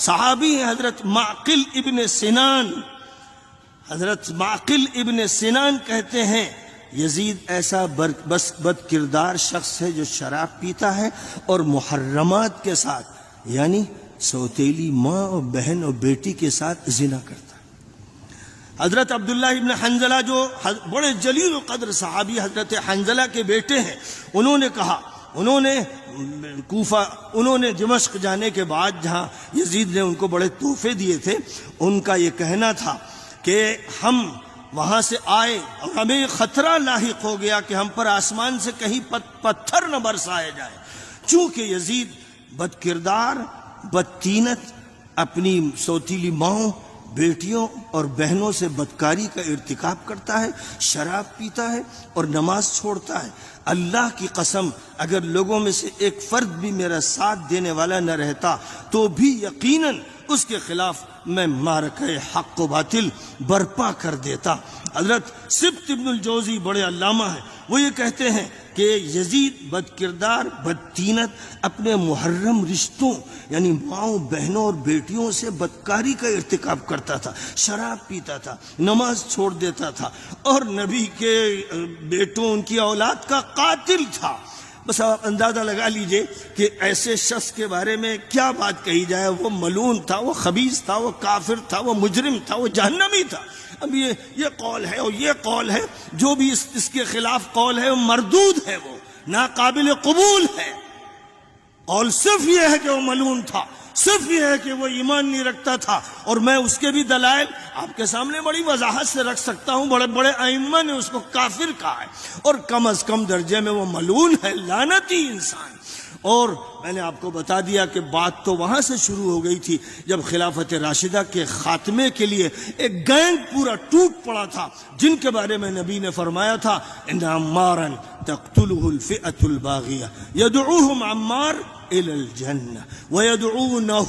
صحابی ہیں حضرت معقل ابن سنان. حضرت معقل ابن سنان کہتے ہیں یزید ایسا بد کردار شخص ہے جو شراب پیتا ہے اور محرمات کے ساتھ یعنی سوتیلی ماں اور بہن اور بیٹی کے ساتھ زنا کرتا ہے. حضرت عبداللہ ابن حنظلہ جو بڑے جلیل القدر صحابی حضرت حنظلہ کے بیٹے ہیں، انہوں نے کہا، انہوں نے دمشق جانے کے بعد جہاں یزید نے ان کو بڑے تحفے دیے تھے، ان کا یہ کہنا تھا کہ ہم وہاں سے آئے اور ہمیں یہ خطرہ لاحق ہو گیا کہ ہم پر آسمان سے کہیں پتھر نہ برسائے جائے. چونکہ یزید بد کردار، بدتینت، اپنی سوتیلی ماؤں، بیٹیوں اور بہنوں سے بدکاری کا ارتکاب کرتا ہے، شراب پیتا ہے اور نماز چھوڑتا ہے. اللہ کی قسم اگر لوگوں میں سے ایک فرد بھی میرا ساتھ دینے والا نہ رہتا تو بھی یقیناً اس کے خلاف میں معرکہ حق و باطل برپا کر دیتا. حضرت سبط ابن الجوزی بڑے علامہ ہیں، وہ یہ کہتے ہیں کہ یزید بد کردار، بدتینت، اپنے محرم رشتوں یعنی ماؤں، بہنوں اور بیٹیوں سے بدکاری کا ارتکاب کرتا تھا، شراب پیتا تھا، نماز چھوڑ دیتا تھا اور نبی کے بیٹوں، ان کی اولاد کا قاتل تھا. بس آپ اندازہ لگا لیجئے کہ ایسے شخص کے بارے میں کیا بات کہی جائے. وہ ملعون تھا، وہ خبیث تھا، وہ کافر تھا، وہ مجرم تھا، وہ جہنمی تھا. اب یہ قول ہے اور یہ قول ہے، جو بھی اس کے خلاف قول ہے وہ مردود ہے، وہ ناقابل قبول ہے. قول صرف یہ ہے کہ وہ ملعون تھا، صرف یہ ہے کہ وہ ایمان نہیں رکھتا تھا، اور میں اس کے بھی دلائل آپ کے سامنے بڑی وضاحت سے رکھ سکتا ہوں. بڑے بڑے ائمہ نے اس کو کافر کہا ہے اور کم از کم درجے میں وہ ملعون ہے، لعنتی انسان. اور میں نے آپ کو بتا دیا کہ بات تو وہاں سے شروع ہو گئی تھی جب خلافت راشدہ کے خاتمے کے لیے ایک گینگ پورا ٹوٹ پڑا تھا، جن کے بارے میں نبی نے فرمایا تھا ان عمارا تقتله الفئة الباغیہ یدعوہم عمار الى الجنہ ویدعونہ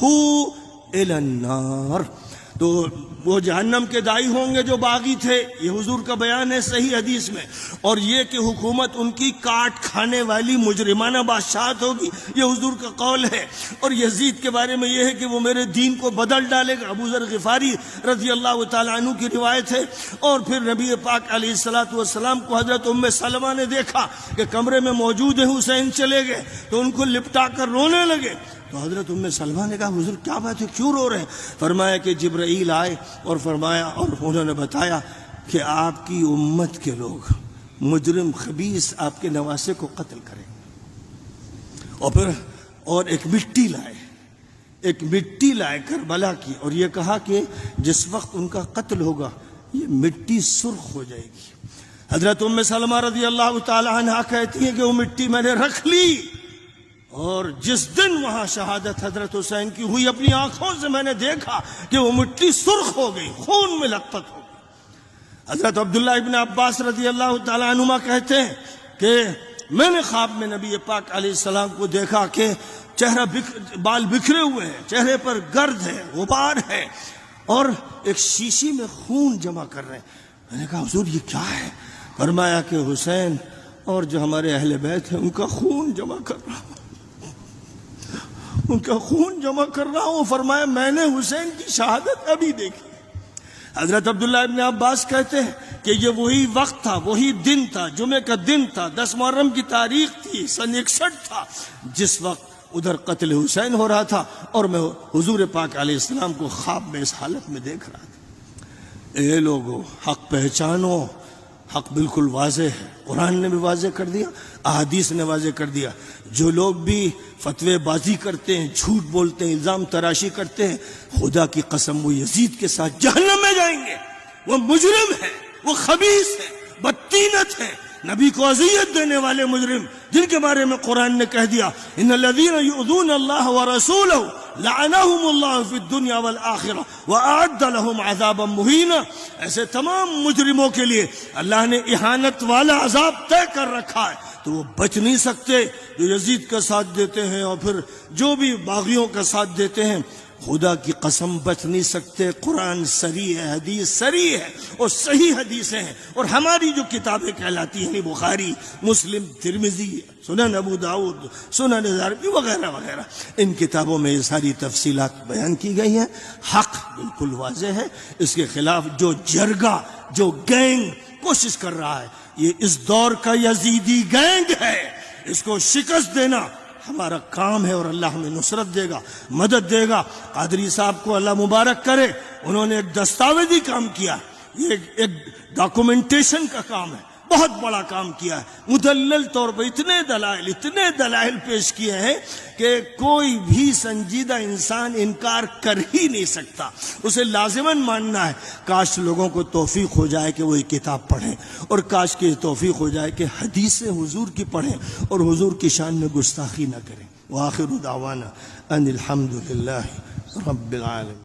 الى النار. تو وہ جہنم کے داعی ہوں گے جو باغی تھے، یہ حضور کا بیان ہے صحیح حدیث میں. اور یہ کہ حکومت ان کی کاٹ کھانے والی مجرمانہ بادشاہت ہوگی، یہ حضور کا قول ہے. اور یزید کے بارے میں یہ ہے کہ وہ میرے دین کو بدل ڈالے گا، ابو ذر غفاری رضی اللہ تعالیٰ عنہ کی روایت ہے. اور پھر نبی پاک علیہ السلام کو حضرت ام سلمہ نے دیکھا کہ کمرے میں موجود ہیں، حسین چلے گئے تو ان کو لپٹا کر رونے لگے. تو حضرت ام سلمہ نے کہا حضور کیا بات ہے، کیوں رو رہے ہیں؟ فرمایا کہ جبرائیل آئے اور فرمایا اور انہوں نے بتایا کہ آپ کی امت کے لوگ مجرم خبیث آپ کے نواسے کو قتل کریں. اور ایک مٹی لائے کربلا کی، اور یہ کہا کہ جس وقت ان کا قتل ہوگا یہ مٹی سرخ ہو جائے گی. حضرت ام سلمہ رضی اللہ تعالی عنہا کہتی ہیں کہ وہ مٹی میں نے رکھ لی، اور جس دن وہاں شہادت حضرت حسین کی ہوئی اپنی آنکھوں سے میں نے دیکھا کہ وہ مٹی سرخ ہو گئی، خون میں لطپت ہو گئی. حضرت عبداللہ ابن عباس رضی اللہ تعالیٰ عنہما کہتے ہیں کہ میں نے خواب میں نبی پاک علیہ السلام کو دیکھا کہ بال بکھرے ہوئے ہیں، چہرے پر گرد ہے، غبار ہے، اور ایک شیشی میں خون جمع کر رہے ہیں. میں نے کہا حضور یہ کیا ہے؟ فرمایا کہ حسین اور جو ہمارے اہل بیت ہیں ان کا خون جمع کر رہا ہوں، ان کا خون جمع کر رہا ہوں. فرمایا میں نے حسین کی شہادت ابھی دیکھی. حضرت عبداللہ ابن عباس کہتے ہیں کہ یہ وہی وقت تھا، وہی دن تھا، جمعہ کا دن تھا، 10 محرم کی تاریخ تھی، سن 61 تھا، جس وقت ادھر قتل حسین ہو رہا تھا اور میں حضور پاک علیہ السلام کو خواب میں اس حالت میں دیکھ رہا تھا. اے لوگو حق پہچانو، حق بالکل واضح ہے، قرآن نے بھی واضح کر دیا، احادیث نے واضح کر دیا. جو لوگ بھی فتوے بازی کرتے ہیں، جھوٹ بولتے ہیں، الزام تراشی کرتے ہیں، خدا کی قسم وہ یزید کے ساتھ جہنم میں جائیں گے. وہ مجرم ہے، وہ خبیث ہے، بدتینت ہے، نبی کو اذیت دینے والے مجرم، جن کے بارے میں قرآن نے کہہ دیا ان الذین یؤذون اللہ ورسولہ لعنہم اللہ فی الدنیا والآخرہ وأعد لهم عذابا مہینا. ایسے تمام مجرموں کے لیے اللہ نے اہانت والا عذاب طے کر رکھا ہے، تو وہ بچ نہیں سکتے جو یزید کا ساتھ دیتے ہیں اور پھر جو بھی باغیوں کا ساتھ دیتے ہیں. خدا کی قسم بچ نہیں سکتے. قرآن صریح ہے، حدیث صریح ہے اور صحیح حدیثیں ہیں. اور ہماری جو کتابیں کہلاتی ہیں بخاری، مسلم، ترمذی، سنن ابو داؤد، سنن نسائی وغیرہ وغیرہ، ان کتابوں میں یہ ساری تفصیلات بیان کی گئی ہیں. حق بالکل واضح ہے. اس کے خلاف جو جرگہ، جو گینگ کوشش کر رہا ہے، یہ اس دور کا یزیدی گینگ ہے. اس کو شکست دینا ہمارا کام ہے اور اللہ ہمیں نصرت دے گا، مدد دے گا. قادری صاحب کو اللہ مبارک کرے، انہوں نے ایک دستاویزی کام کیا، یہ ایک ڈاکومنٹیشن کا کام ہے، بہت بڑا کام کیا ہے. مدلل طور پر اتنے دلائل پیش کیے ہیں کہ کوئی بھی سنجیدہ انسان انکار کر ہی نہیں سکتا، اسے لازماً ماننا ہے. کاش لوگوں کو توفیق ہو جائے کہ وہ یہ کتاب پڑھیں، اور کاش کہ توفیق ہو جائے کہ حدیث حضور کی پڑھیں اور حضور کی شان میں گستاخی نہ کریں. وآخر دعوانا ان الحمد للہ رب العالمین.